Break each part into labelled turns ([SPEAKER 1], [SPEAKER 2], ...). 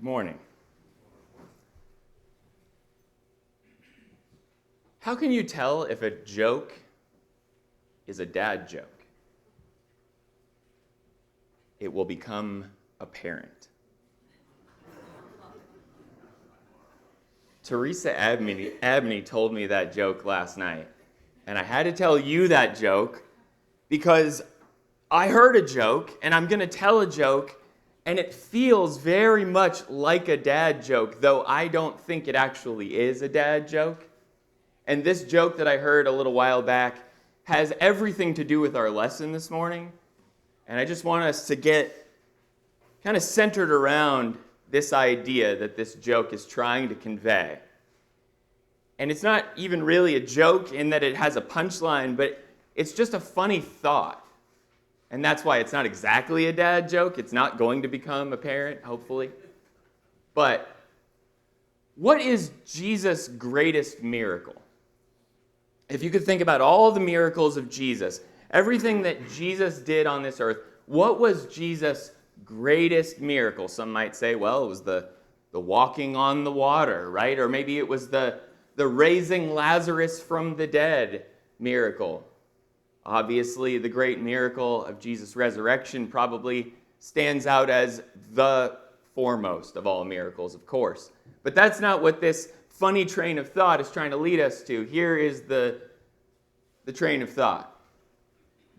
[SPEAKER 1] Good morning. How can you tell if a joke is a dad joke? It will become apparent. Teresa Abney told me that joke last night, and I had to tell you that joke because I heard a joke, and I'm going to tell a joke, and it feels very much like a dad joke, though I don't think it actually is a dad joke. And this joke that I heard a little while back has everything to do with our lesson this morning. And I just want us to get kind of centered around this idea that this joke is trying to convey. And it's not even really a joke in that it has a punchline, but it's just a funny thought. And that's why it's not exactly a dad joke. It's not going to become apparent, hopefully. But what is Jesus' greatest miracle? If you could think about all the miracles of Jesus, everything that Jesus did on this earth, what was Jesus' greatest miracle? Some might say, well, it was the walking on the water, right? Or maybe it was the raising Lazarus from the dead miracle. Obviously, the great miracle of Jesus' resurrection probably stands out as the foremost of all miracles, of course. But that's not what this funny train of thought is trying to lead us to. Here is the train of thought.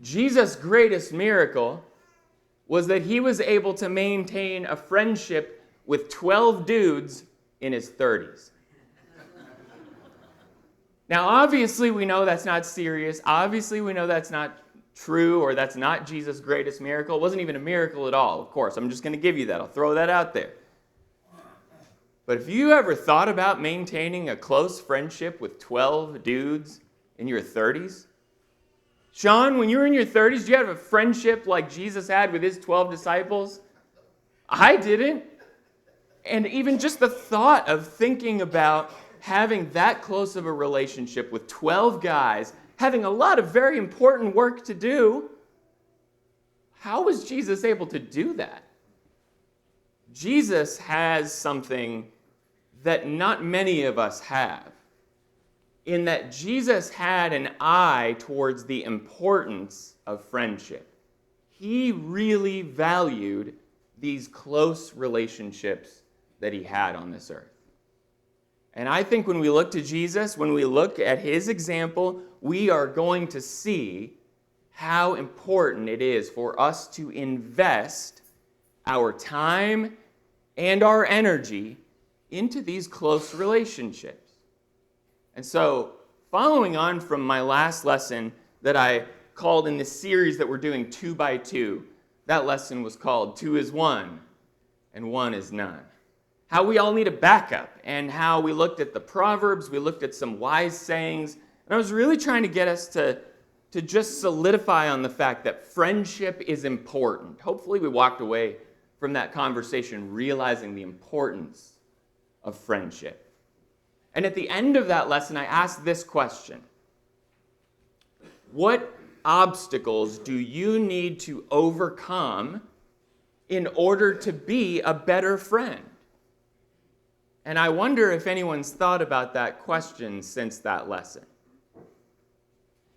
[SPEAKER 1] Jesus' greatest miracle was that he was able to maintain a friendship with 12 dudes in his 30s. Now, obviously, we know that's not serious. Obviously, we know that's not true, or that's not Jesus' greatest miracle. It wasn't even a miracle at all, of course. I'm just going to give you that. I'll throw that out there. But have you ever thought about maintaining a close friendship with 12 dudes in your 30s? Sean, when you were in your 30s, did you have a friendship like Jesus had with his 12 disciples? I didn't. And even just the thought of thinking about having that close of a relationship with 12 guys, having a lot of very important work to do, how was Jesus able to do that? Jesus has something that not many of us have, in that Jesus had an eye towards the importance of friendship. He really valued these close relationships that he had on this earth. And I think when we look to Jesus, when we look at his example, we are going to see how important it is for us to invest our time and our energy into these close relationships. And so, following on from my last lesson that I called in this series that we're doing 2 by 2, that lesson was called 2 is 1 and 1 is none. How we all need a backup, and how we looked at the Proverbs, we looked at some wise sayings, and I was really trying to get us to just solidify on the fact that friendship is important. Hopefully we walked away from that conversation realizing the importance of friendship. And at the end of that lesson, I asked this question: what obstacles do you need to overcome in order to be a better friend? And I wonder if anyone's thought about that question since that lesson.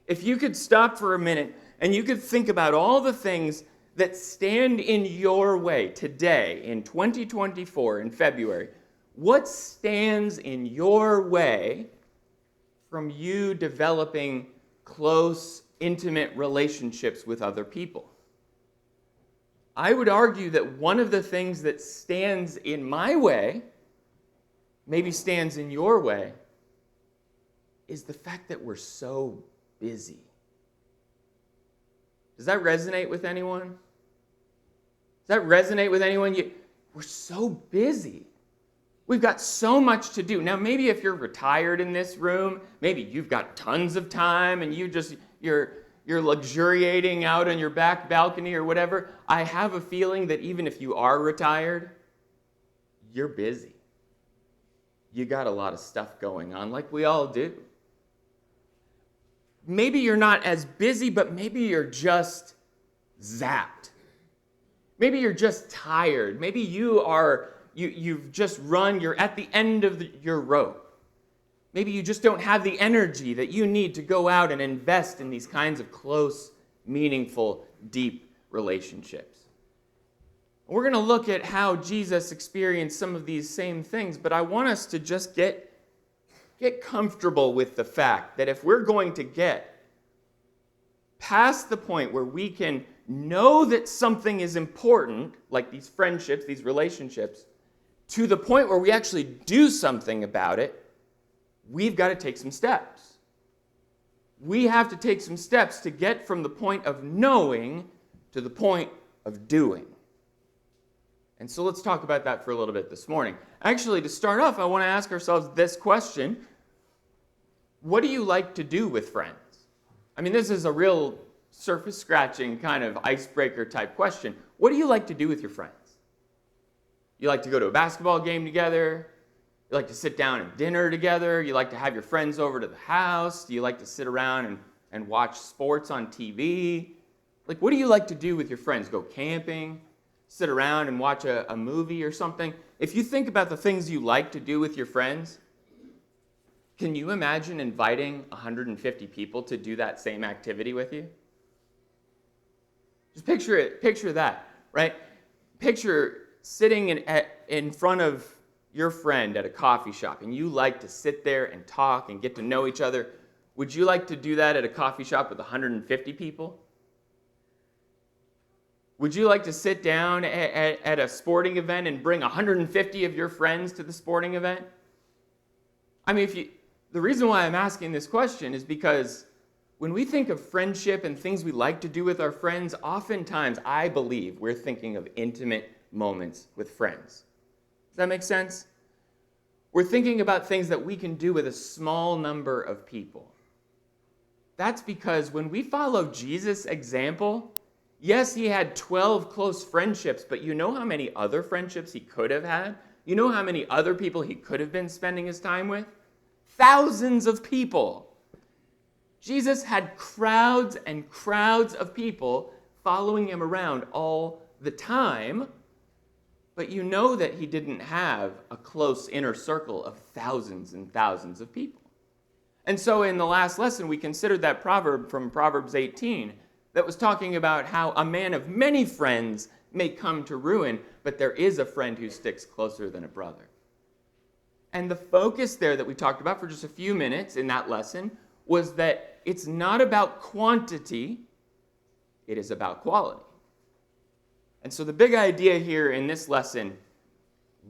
[SPEAKER 1] If you could stop for a minute and you could think about all the things that stand in your way today, in 2024, in February, what stands in your way from you developing close, intimate relationships with other people? I would argue that one of the things that stands in my way, maybe stands in your way, is the fact that we're so busy. Does that resonate with anyone? Does that resonate with anyone? We're so busy. We've got so much to do. Now, maybe if you're retired in this room, maybe you've got tons of time and you're luxuriating out on your back balcony or whatever. I have a feeling that even if you are retired, you're busy. You got a lot of stuff going on, like we all do. Maybe you're not as busy, but maybe you're just zapped. Maybe you're just tired. Maybe you are you've just run, you're at the end of your rope. Maybe you just don't have the energy that you need to go out and invest in these kinds of close, meaningful, deep relationships. We're going to look at how Jesus experienced some of these same things, but I want us to just get comfortable with the fact that if we're going to get past the point where we can know that something is important, like these friendships, these relationships, to the point where we actually do something about it, we've got to take some steps. We have to take some steps to get from the point of knowing to the point of doing. And so let's talk about that for a little bit this morning. Actually, to start off, I want to ask ourselves this question. What do you like to do with friends? I mean, this is a real surface-scratching kind of icebreaker type question. What do you like to do with your friends? You like to go to a basketball game together? You like to sit down and dinner together? You like to have your friends over to the house? Do you like to sit around and watch sports on TV? Like, what do you like to do with your friends? Go camping? Sit around and watch a movie or something? If you think about the things you like to do with your friends, can you imagine inviting 150 people to do that same activity with you? Just picture it. Picture that, right? Picture sitting in front of your friend at a coffee shop, and you like to sit there and talk and get to know each other. Would you like to do that at a coffee shop with 150 people? Would you like to sit down at a sporting event and bring 150 of your friends to the sporting event? I mean, the reason why I'm asking this question is because when we think of friendship and things we like to do with our friends, oftentimes, I believe, we're thinking of intimate moments with friends. Does that make sense? We're thinking about things that we can do with a small number of people. That's because when we follow Jesus' example, yes, he had 12 close friendships, but you know how many other friendships he could have had? You know how many other people he could have been spending his time with? Thousands of people. Jesus had crowds and crowds of people following him around all the time, but you know that he didn't have a close inner circle of thousands and thousands of people. And so in the last lesson, we considered that proverb from Proverbs 18 that was talking about how a man of many friends may come to ruin, but there is a friend who sticks closer than a brother. And the focus there that we talked about for just a few minutes in that lesson was that it's not about quantity, it is about quality. And so the big idea here in this lesson,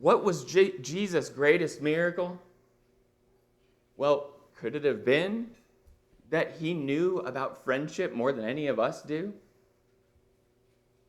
[SPEAKER 1] what was Jesus' greatest miracle? Well, could it have been that he knew about friendship more than any of us do?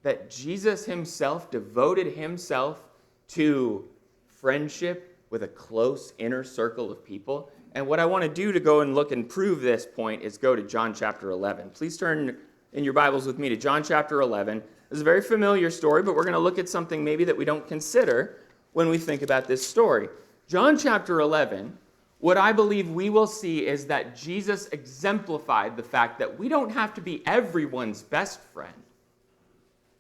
[SPEAKER 1] That Jesus himself devoted himself to friendship with a close inner circle of people? And what I want to do to go and look and prove this point is go to John chapter 11. Please turn in your Bibles with me to John chapter 11. This is a very familiar story, but we're going to look at something maybe that we don't consider when we think about this story. John chapter 11, what I believe we will see is that Jesus exemplified the fact that we don't have to be everyone's best friend,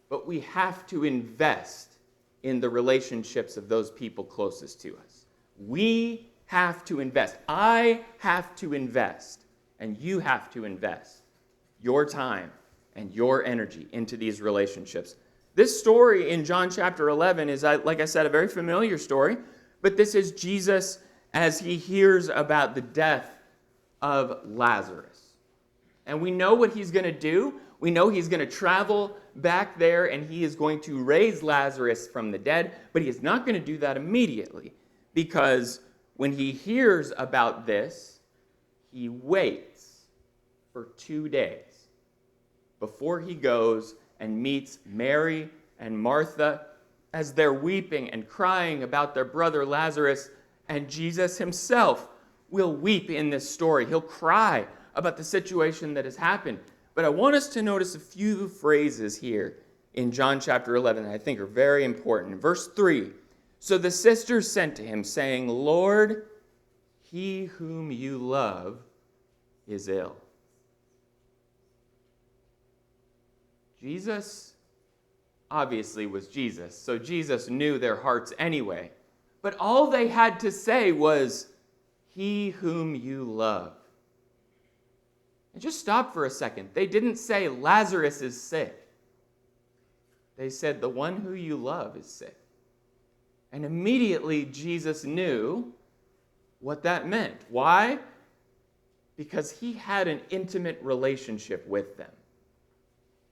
[SPEAKER 1] but we have to invest in the relationships of those people closest to us. We have to invest. I have to invest, and you have to invest your time and your energy into these relationships. This story in John chapter 11 is, like I said, a very familiar story, but this is Jesus as he hears about the death of Lazarus. And we know what he's going to do. We know he's going to travel back there and he is going to raise Lazarus from the dead, but he is not going to do that immediately because when he hears about this, he waits for 2 days before he goes and meets Mary and Martha as they're weeping and crying about their brother Lazarus. And Jesus himself will weep in this story. He'll cry about the situation that has happened. But I want us to notice a few phrases here in John chapter 11 that I think are very important. Verse 3, so the sisters sent to him, saying, Lord, he whom you love is ill. Jesus obviously was Jesus. So Jesus knew their hearts anyway. But all they had to say was, "He whom you love." And just stop for a second. They didn't say, "Lazarus is sick." They said, "The one who you love is sick." And immediately Jesus knew what that meant. Why? Because he had an intimate relationship with them.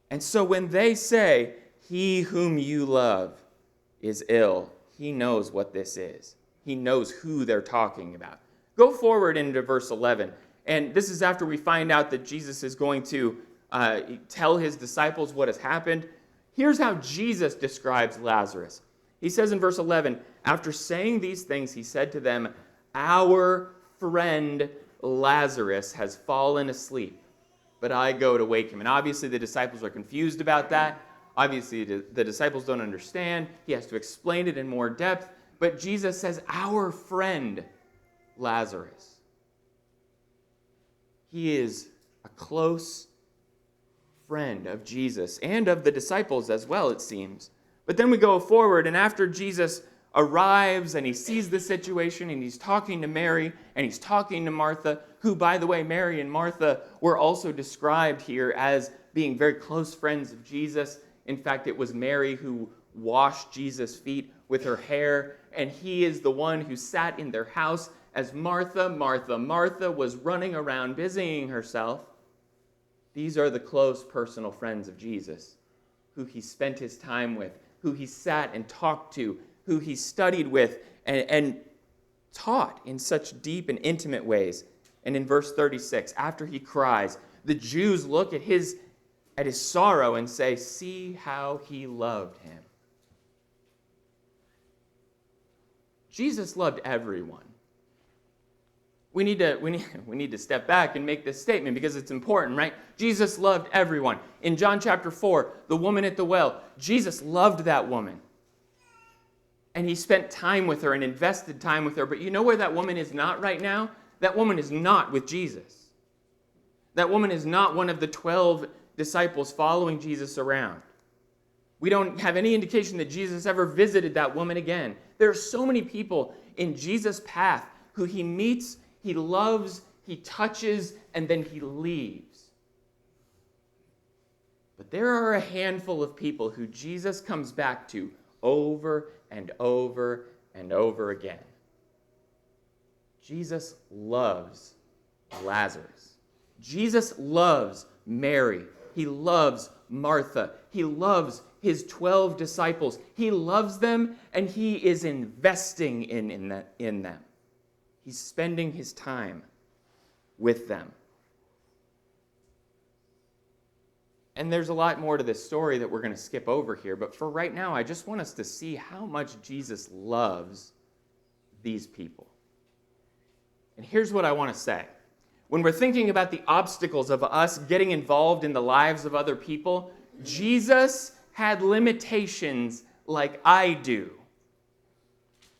[SPEAKER 1] And so when they say, "He whom you love is ill," he knows what this is. He knows who they're talking about. Go forward into verse 11. And this is after we find out that Jesus is going to tell his disciples what has happened. Here's how Jesus describes Lazarus. He says in verse 11, after saying these things, he said to them, "Our friend Lazarus has fallen asleep, but I go to wake him." And obviously the disciples are confused about that. Obviously the disciples don't understand. He has to explain it in more depth. But Jesus says, "Our friend Lazarus." He is a close friend of Jesus and of the disciples as well, it seems. But then we go forward, and after Jesus arrives and he sees the situation and he's talking to Mary and he's talking to Martha, who, by the way, Mary and Martha were also described here as being very close friends of Jesus. In fact, it was Mary who washed Jesus' feet with her hair, and he is the one who sat in their house as Martha was running around busying herself. These are the close personal friends of Jesus, who he spent his time with, who he sat and talked to, who he studied with and taught in such deep and intimate ways. And in verse 36, after he cries, the Jews look at his sorrow and say, "See how he loved him." Jesus loved everyone. We need to step back and make this statement because it's important, right? Jesus loved everyone. In John chapter 4, the woman at the well, Jesus loved that woman. And he spent time with her and invested time with her. But you know where that woman is not right now? That woman is not with Jesus. That woman is not one of the 12 disciples following Jesus around. We don't have any indication that Jesus ever visited that woman again. There are so many people in Jesus' path who he meets, he loves, he touches, and then he leaves. But there are a handful of people who Jesus comes back to over and over and over again. Jesus loves Lazarus. Jesus loves Mary. He loves Martha. He loves his 12 disciples. He loves them, and he is investing in them. He's spending his time with them. And there's a lot more to this story that we're going to skip over here, but for right now, I just want us to see how much Jesus loves these people. And here's what I want to say. When we're thinking about the obstacles of us getting involved in the lives of other people, Jesus had limitations like I do.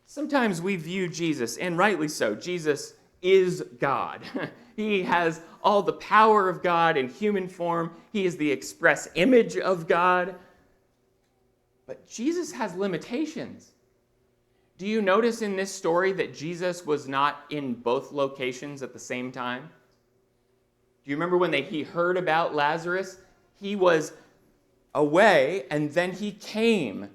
[SPEAKER 1] Sometimes we view Jesus, and rightly so, Jesus is God. He has all the power of God in human form. He is the express image of God. But Jesus has limitations. Do you notice in this story that Jesus was not in both locations at the same time? Do you remember when he heard about Lazarus? He was away, and then he came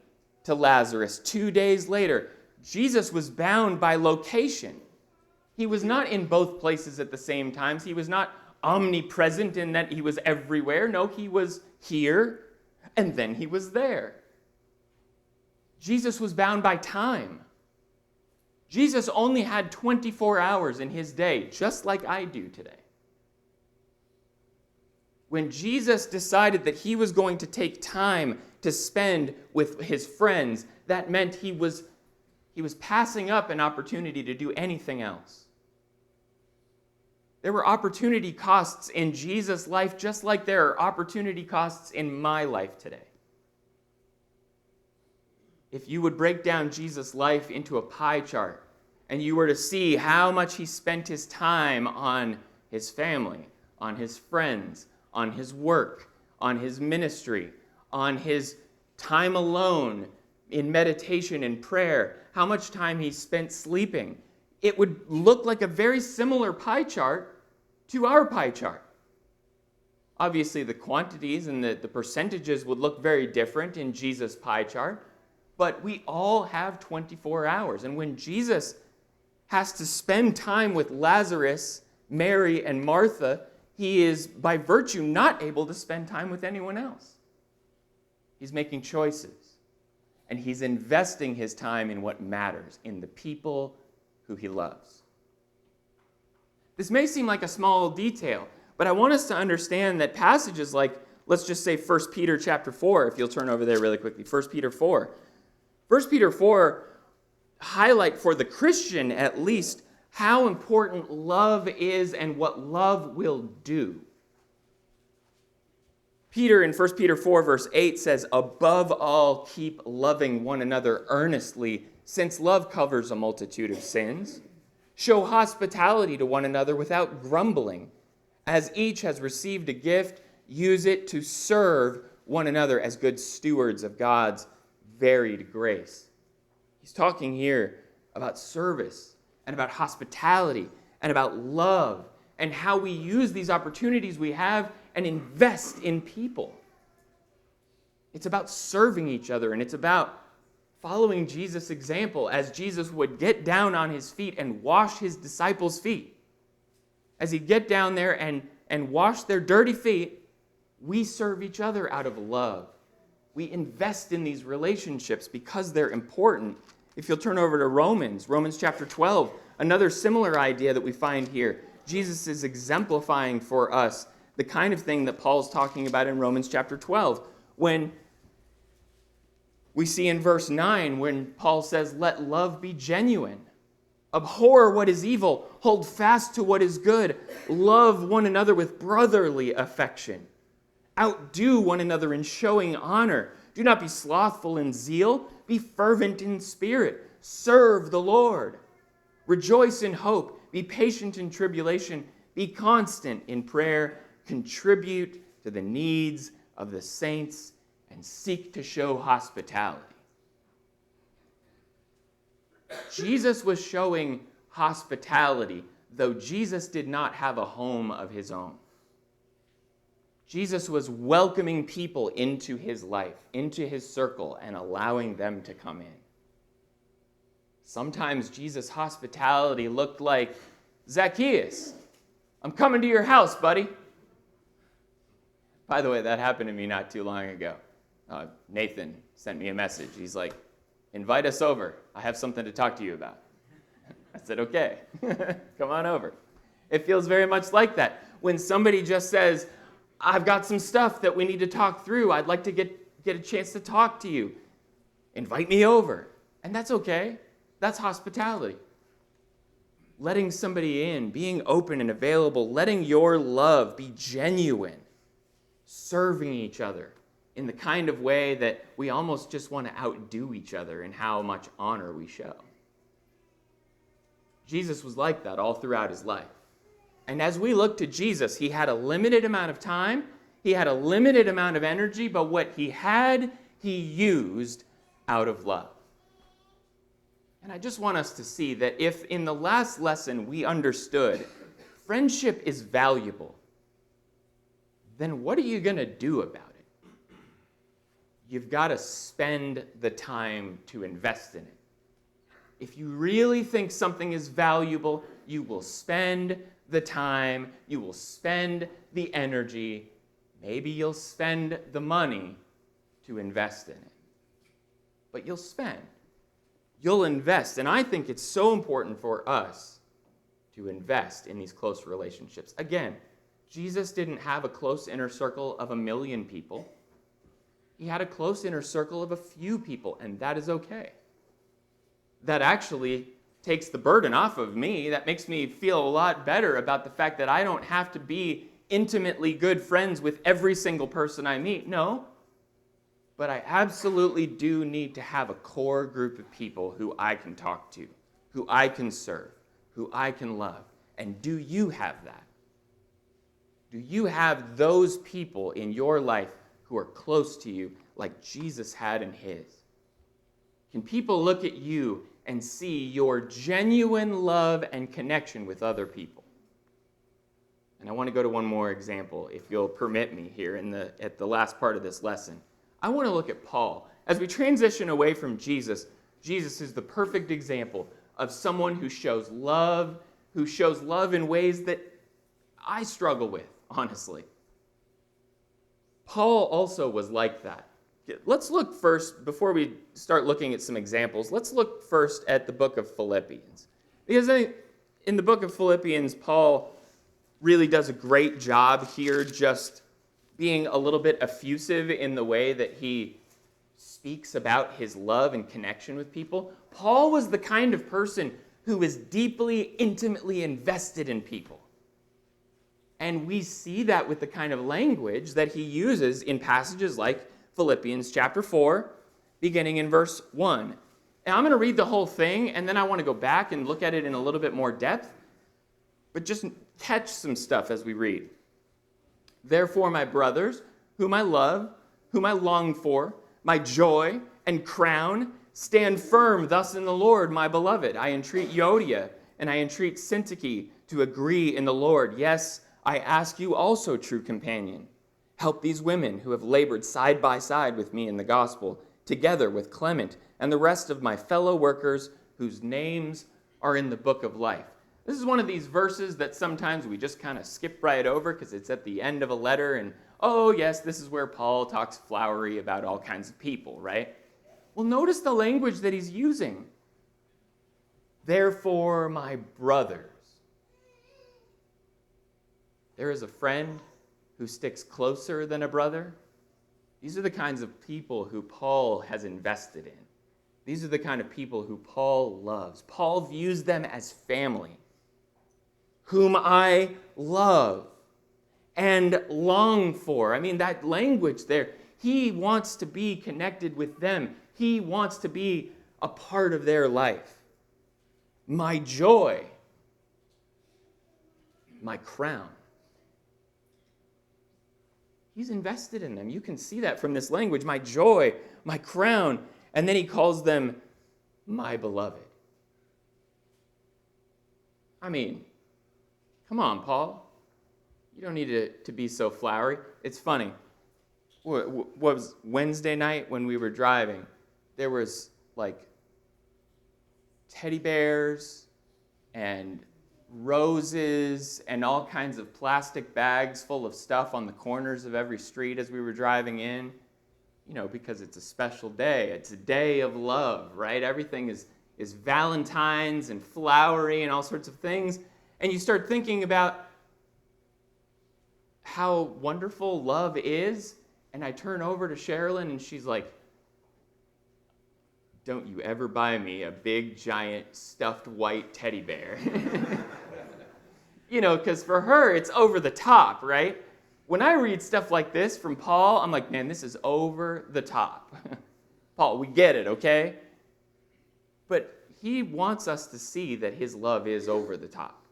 [SPEAKER 1] to Lazarus 2 days later. Jesus was bound by location. He was not in both places at the same time. He was not omnipresent in that he was everywhere. No, he was here, and then he was there. Jesus was bound by time. Jesus only had 24 hours in his day, just like I do today. When Jesus decided that he was going to take time to spend with his friends, that meant he was passing up an opportunity to do anything else. There were opportunity costs in Jesus' life just like there are opportunity costs in my life today. If you would break down Jesus' life into a pie chart and you were to see how much he spent his time on his family, on his friends, on his work, on his ministry, on his time alone in meditation and prayer, how much time he spent sleeping, it would look like a very similar pie chart to our pie chart. Obviously, the quantities and the percentages would look very different in Jesus' pie chart, but we all have 24 hours. And when Jesus has to spend time with Lazarus, Mary, and Martha, he is, by virtue, not able to spend time with anyone else. He's making choices, and he's investing his time in what matters, in the people who he loves. This may seem like a small detail, but I want us to understand that passages like, let's just say 1 Peter chapter 4, if you'll turn over there really quickly, 1 Peter 4. 1 Peter 4 highlight for the Christian, at least, how important love is and what love will do. Peter in 1 Peter 4 verse 8 says, "Above all, keep loving one another earnestly, since love covers a multitude of sins. Show hospitality to one another without grumbling. As each has received a gift, use it to serve one another as good stewards of God's varied grace." He's talking here about service and about hospitality and about love and how we use these opportunities we have and invest in people. It's about serving each other, and it's about following Jesus' example as Jesus would get down on his feet and wash his disciples' feet. As he'd get down there and wash their dirty feet, we serve each other out of love. We invest in these relationships because they're important. If you'll turn over to Romans chapter 12, another similar idea that we find here. Jesus is exemplifying for us the kind of thing that Paul's talking about in Romans chapter 12. When we see in verse 9, when Paul says, "Let love be genuine. Abhor what is evil. Hold fast to what is good. Love one another with brotherly affection. Outdo one another in showing honor. Do not be slothful in zeal. Be fervent in spirit. Serve the Lord. Rejoice in hope. Be patient in tribulation. Be constant in prayer. Contribute to the needs of the saints and seek to show hospitality." Jesus was showing hospitality, though Jesus did not have a home of his own. Jesus was welcoming people into his life, into his circle, and allowing them to come in. Sometimes Jesus' hospitality looked like, "Zacchaeus, I'm coming to your house, buddy." By the way, that happened to me not too long ago. Nathan sent me a message. He's like, "Invite us over. I have something to talk to you about." I said, "Okay, come on over." It feels very much like that. When somebody just says, "I've got some stuff that we need to talk through. I'd like to get a chance to talk to you. Invite me over." And that's okay. That's hospitality. Letting somebody in, being open and available, letting your love be genuine, serving each other in the kind of way that we almost just want to outdo each other in how much honor we show. Jesus was like that all throughout his life. And as we look to Jesus, he had a limited amount of time, he had a limited amount of energy, but what he had, he used out of love. And I just want us to see that if in the last lesson we understood friendship is valuable, then what are you going to do about it? You've got to spend the time to invest in it. If you really think something is valuable, you will spend the time, you will spend the energy, maybe you'll spend the money to invest in it. But you'll spend. You'll invest. And I think it's so important for us to invest in these close relationships. Again, Jesus didn't have a close inner circle of 1 million people. He had a close inner circle of a few people, and that is okay. That actually takes the burden off of me. That makes me feel a lot better about the fact that I don't have to be intimately good friends with every single person I meet. No. But I absolutely do need to have a core group of people who I can talk to, who I can serve, who I can love. And do you have that? Do you have those people in your life who are close to you, like Jesus had in his? Can people look at you and see your genuine love and connection with other people? And I want to go to one more example, if you'll permit me here at the last part of this lesson. I want to look at Paul. As we transition away from Jesus, Jesus is the perfect example of someone who shows love in ways that I struggle with, honestly. Paul also was like that. Let's look first, before we start looking at some examples, let's look first at the book of Philippians. Because in the book of Philippians, Paul really does a great job here just being a little bit effusive in the way that he speaks about his love and connection with people. Paul was the kind of person who was deeply, intimately invested in people. And we see that with the kind of language that he uses in passages like Philippians chapter 4, beginning in verse 1. And I'm going to read the whole thing, and then I want to go back and look at it in a little bit more depth, but just catch some stuff as we read. Therefore, my brothers, whom I love, whom I long for, my joy and crown, stand firm thus in the Lord, my beloved. I entreat Euodia, and I entreat Syntyche to agree in the Lord. Yes, I ask you also, true companion, help these women who have labored side by side with me in the gospel, together with Clement and the rest of my fellow workers whose names are in the book of life. This is one of these verses that sometimes we just kind of skip right over because it's at the end of a letter and, oh yes, this is where Paul talks flowery about all kinds of people, right? Well, notice the language that he's using. Therefore, my brothers. There is a friend who sticks closer than a brother. These are the kinds of people who Paul has invested in. These are the kind of people who Paul loves. Paul views them as family, whom I love and long for. I mean, that language there, he wants to be connected with them. He wants to be a part of their life. My joy, my crown. He's invested in them. You can see that from this language. My joy, my crown. And then he calls them my beloved. I mean, come on, Paul. You don't need to be so flowery. It's funny. What was Wednesday night when we were driving? There was like teddy bears and roses and all kinds of plastic bags full of stuff on the corners of every street as we were driving in. You know, because it's a special day. It's a day of love, right? Everything is Valentine's and flowery and all sorts of things. And you start thinking about how wonderful love is. And I turn over to Sherilyn and she's like, don't you ever buy me a big, giant, stuffed white teddy bear. You know, because for her, it's over the top, right? When I read stuff like this from Paul, I'm like, man, this is over the top. Paul, we get it, okay? But he wants us to see that his love is over the top.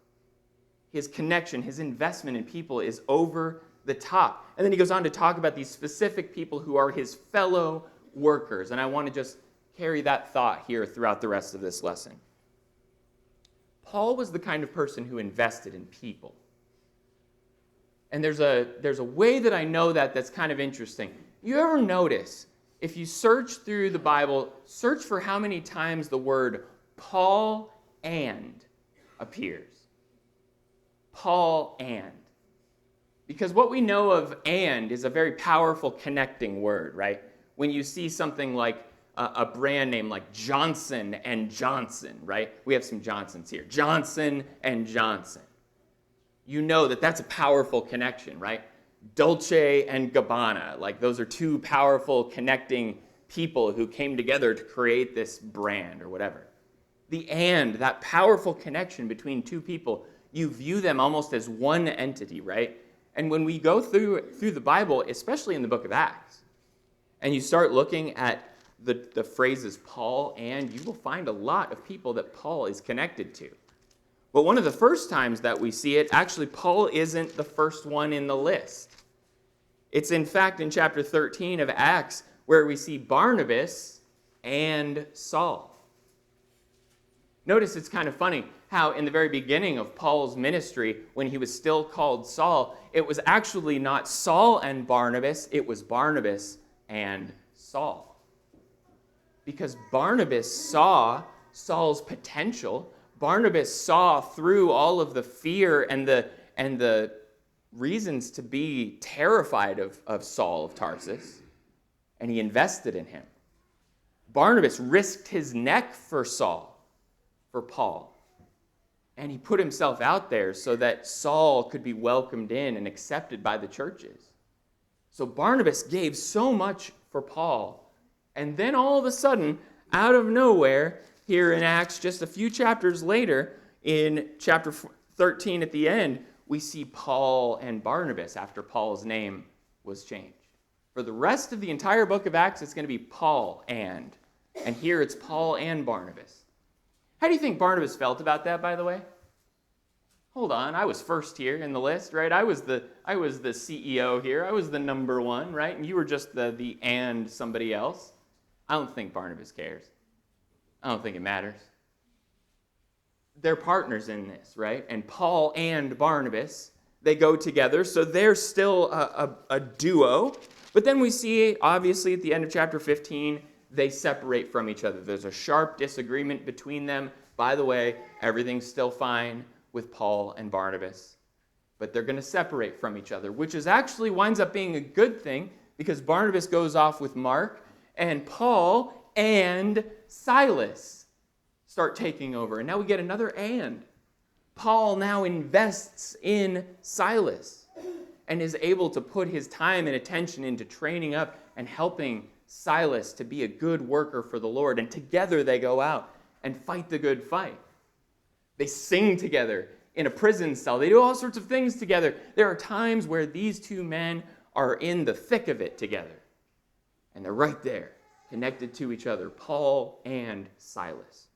[SPEAKER 1] His connection, his investment in people is over the top. And then he goes on to talk about these specific people who are his fellow workers. And I want to just carry that thought here throughout the rest of this lesson. Paul was the kind of person who invested in people. And there's a way that I know that that's kind of interesting. You ever notice, if you search through the Bible, search for how many times the word Paul and appears. Paul and. Because what we know of and is a very powerful connecting word, right? When you see something like a brand name like Johnson & Johnson, right? We have some Johnsons here. Johnson & Johnson. You know that that's a powerful connection, right? Dolce and Gabbana, like those are two powerful connecting people who came together to create this brand or whatever. The and, that powerful connection between two people, you view them almost as one entity, right? And when we go through the Bible, especially in the book of Acts, and you start looking at the phrases Paul and, you will find a lot of people that Paul is connected to. But one of the first times that we see it, actually Paul isn't the first one in the list. It's in fact in chapter 13 of Acts where we see Barnabas and Saul. Notice it's kind of funny how in the very beginning of Paul's ministry, when he was still called Saul, it was actually not Saul and Barnabas, it was Barnabas and Saul. Because Barnabas saw Saul's potential. Barnabas saw through all of the fear and the reasons to be terrified of Saul of Tarsus, and he invested in him. Barnabas risked his neck for Paul, and he put himself out there so that Saul could be welcomed in and accepted by the churches. So Barnabas gave so much for Paul, and then all of a sudden, out of nowhere, here in Acts, just a few chapters later, in chapter 13 at the end, we see Paul and Barnabas after Paul's name was changed. For the rest of the entire book of Acts, it's going to be Paul and here it's Paul and Barnabas. How do you think Barnabas felt about that, by the way? Hold on, I was first here in the list, right? I was the CEO here. I was the number one, right? And you were just the and somebody else. I don't think Barnabas cares. I don't think it matters. They're partners in this, right? And Paul and Barnabas, they go together, so they're still a duo. But then we see, obviously, at the end of chapter 15, they separate from each other. There's a sharp disagreement between them. By the way, everything's still fine with Paul and Barnabas. But they're going to separate from each other, which is actually winds up being a good thing because Barnabas goes off with Mark, and Paul and Silas start taking over. And now we get another and. Paul now invests in Silas and is able to put his time and attention into training up and helping Silas to be a good worker for the Lord. And together they go out and fight the good fight. They sing together in a prison cell. They do all sorts of things together. There are times where these two men are in the thick of it together. And they're right there, connected to each other, Paul and Silas.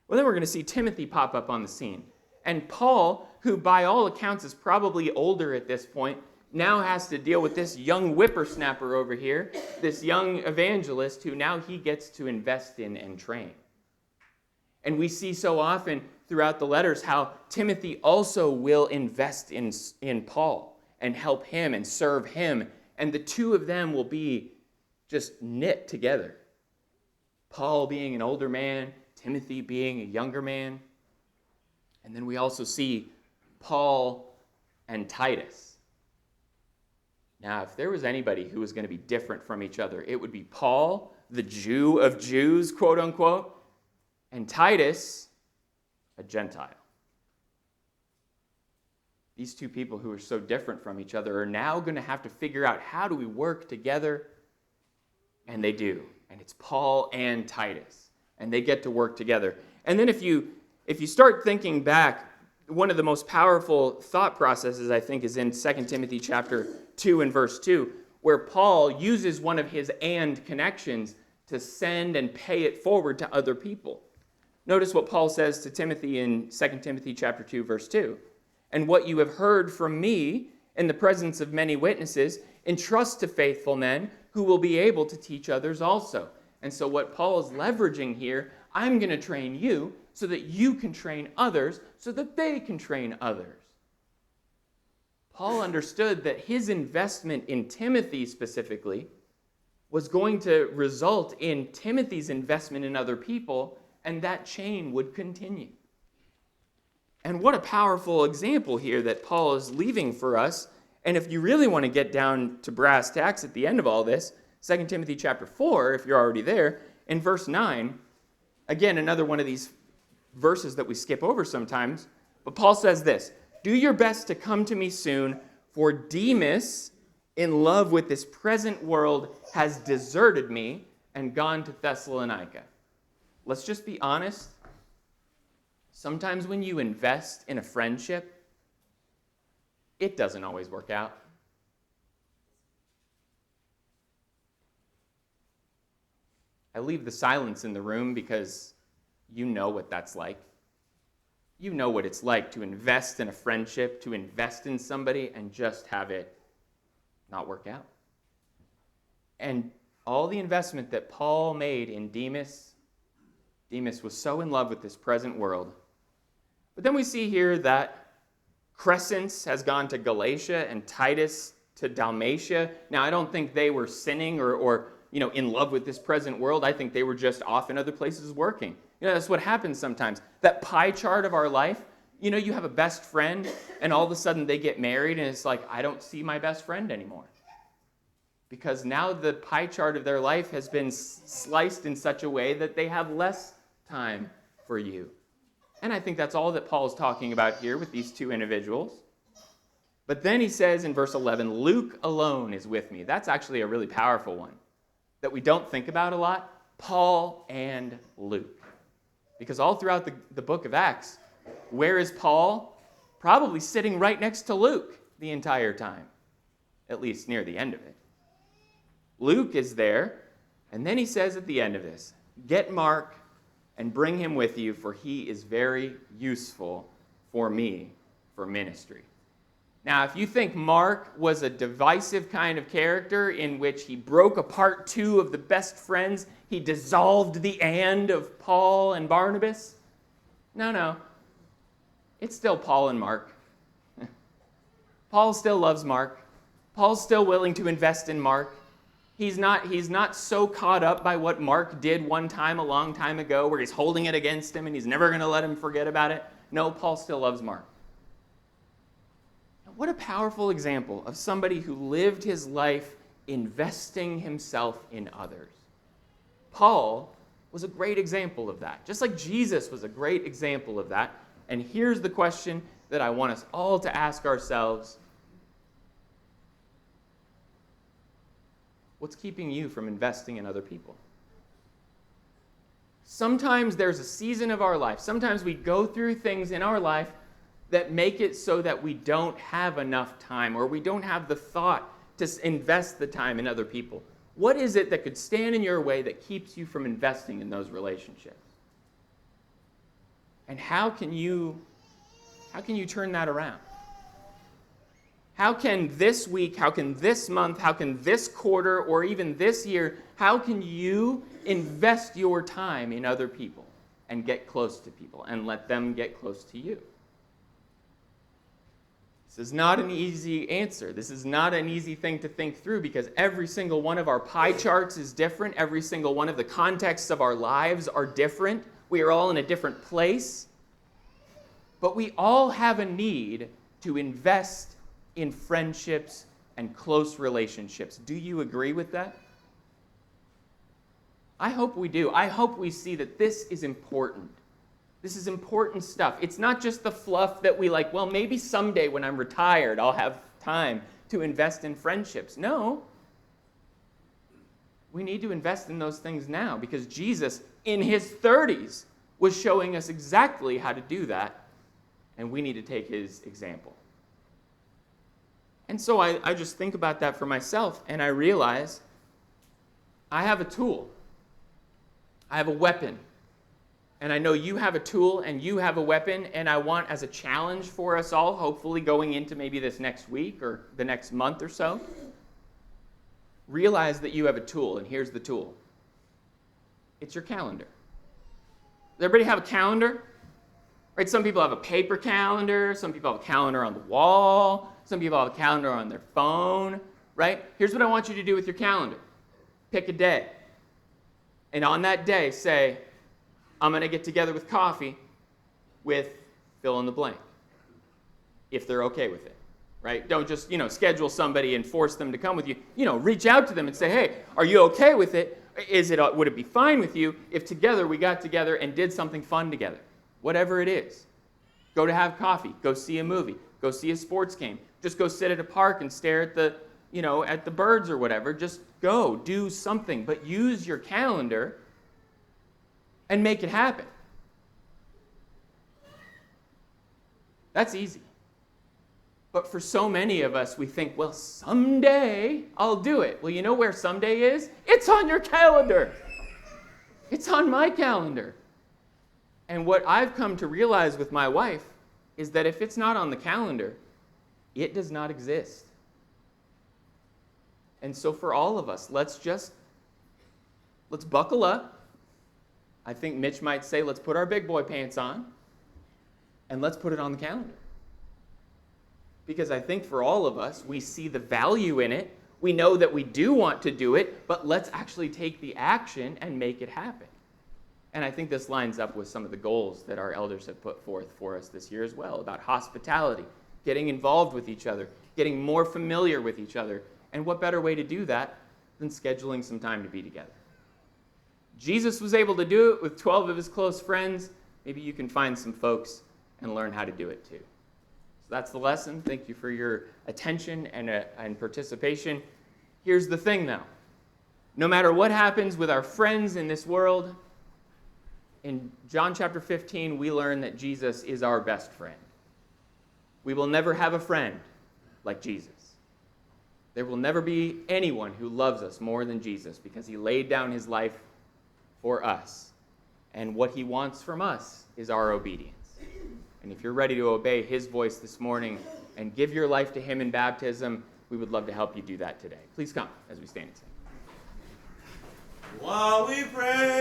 [SPEAKER 1] Well, then we're going to see Timothy pop up on the scene. And Paul, who by all accounts is probably older at this point, now has to deal with this young whippersnapper over here, this young evangelist who now he gets to invest in and train. And we see so often throughout the letters how Timothy also will invest in Paul and help him and serve him. And the two of them will be just knit together. Paul being an older man, Timothy being a younger man. And then we also see Paul and Titus. Now, if there was anybody who was going to be different from each other, it would be Paul, the Jew of Jews, quote unquote, and Titus, a Gentile. These two people who are so different from each other are now going to have to figure out how do we work together, and they do. And it's Paul and Titus, and they get to work together. And then if you start thinking back, one of the most powerful thought processes, I think, is in 2 Timothy chapter 2 and verse 2, where Paul uses one of his and connections to send and pay it forward to other people. Notice what Paul says to Timothy in 2 Timothy chapter 2, verse 2. And what you have heard from me in the presence of many witnesses, entrust to faithful men who will be able to teach others also. And so what Paul is leveraging here, I'm going to train you so that you can train others, so that they can train others. Paul understood that his investment in Timothy specifically was going to result in Timothy's investment in other people, and that chain would continue. And what a powerful example here that Paul is leaving for us. And if you really want to get down to brass tacks at the end of all this, 2 Timothy chapter 4, if you're already there, in verse 9, again, another one of these verses that we skip over sometimes, but Paul says this, do your best to come to me soon, for Demas, in love with this present world, has deserted me and gone to Thessalonica. Let's just be honest. Sometimes when you invest in a friendship, it doesn't always work out. I leave the silence in the room because you know what that's like. You know what it's like to invest in a friendship, to invest in somebody and just have it not work out. And all the investment that Paul made in Demas, Demas was so in love with this present world. But then we see here that Crescens has gone to Galatia and Titus to Dalmatia. Now, I don't think they were sinning or in love with this present world. I think they were just off in other places working. That's what happens sometimes. That pie chart of our life, you have a best friend, and all of a sudden they get married, and it's like, I don't see my best friend anymore. Because now the pie chart of their life has been sliced in such a way that they have less time for you. And I think that's all that Paul's talking about here with these two individuals. But then he says in verse 11, Luke alone is with me. That's actually a really powerful one that we don't think about a lot. Paul and Luke. Because all throughout the book of Acts, where is Paul? Probably sitting right next to Luke the entire time, at least near the end of it. Luke is there, and then he says at the end of this, get Mark and bring him with you, for he is very useful for me for ministry. Now, if you think Mark was a divisive kind of character in which he broke apart two of the best friends, he dissolved the and of Paul and Barnabas, no. It's still Paul and Mark. Paul still loves Mark. Paul's still willing to invest in Mark. He's not so caught up by what Mark did one time a long time ago where he's holding it against him and he's never going to let him forget about it. No, Paul still loves Mark. What a powerful example of somebody who lived his life investing himself in others. Paul was a great example of that, just like Jesus was a great example of that. And here's the question that I want us all to ask ourselves. What's keeping you from investing in other people? Sometimes there's a season of our life. Sometimes we go through things in our life that make it so that we don't have enough time or we don't have the thought to invest the time in other people. What is it that could stand in your way that keeps you from investing in those relationships? And how can you turn that around? How can this week, how can this month, how can this quarter, or even this year, how can you invest your time in other people and get close to people and let them get close to you? This is not an easy answer. This is not an easy thing to think through because every single one of our pie charts is different. Every single one of the contexts of our lives are different. We are all in a different place. But we all have a need to invest in friendships and close relationships. Do you agree with that? I hope we do. I hope we see that this is important. This is important stuff. It's not just the fluff that we like, well, maybe someday when I'm retired, I'll have time to invest in friendships. No. We need to invest in those things now because Jesus, in his 30s, was showing us exactly how to do that, and we need to take his example. And so I just think about that for myself, and I realize I have a tool. I have a weapon. And I know you have a tool and you have a weapon, and I want as a challenge for us all, hopefully going into maybe this next week or the next month or so, realize that you have a tool, and here's the tool. It's your calendar. Does everybody have a calendar? Right? Some people have a paper calendar, some people have a calendar on the wall, some people have a calendar on their phone, right? Here's what I want you to do with your calendar. Pick a day. And on that day, say, I'm going to get together with coffee with fill in the blank, if they're okay with it, right? Don't just, schedule somebody and force them to come with you. Reach out to them and say, hey, are you okay with it? Would it be fine with you if together we got together and did something fun together? Whatever it is. Go to have coffee. Go see a movie. Go see a sports game. Just go sit at a park and stare at the birds or whatever. Just go. Do something. But use your calendar and make it happen. That's easy. But for so many of us, we think, well, someday I'll do it. Well, you know where someday is? It's on your calendar. It's on my calendar. And what I've come to realize with my wife is that if it's not on the calendar, it does not exist. And so for all of us, let's just let's buckle up. I think Mitch might say, let's put our big boy pants on, and let's put it on the calendar. Because I think for all of us, we see the value in it. We know that we do want to do it, but let's actually take the action and make it happen. And I think this lines up with some of the goals that our elders have put forth for us this year as well, about hospitality, getting involved with each other, getting more familiar with each other. And what better way to do that than scheduling some time to be together? Jesus was able to do it with 12 of his close friends. Maybe you can find some folks and learn how to do it too. So that's the lesson. Thank you for your attention and participation. Here's the thing, though. No matter what happens with our friends in this world, in John chapter 15, we learn that Jesus is our best friend. We will never have a friend like Jesus. There will never be anyone who loves us more than Jesus because he laid down his life for us. And what he wants from us is our obedience. And if you're ready to obey his voice this morning and give your life to him in baptism, we would love to help you do that today. Please come as we stand and sing.
[SPEAKER 2] While we pray.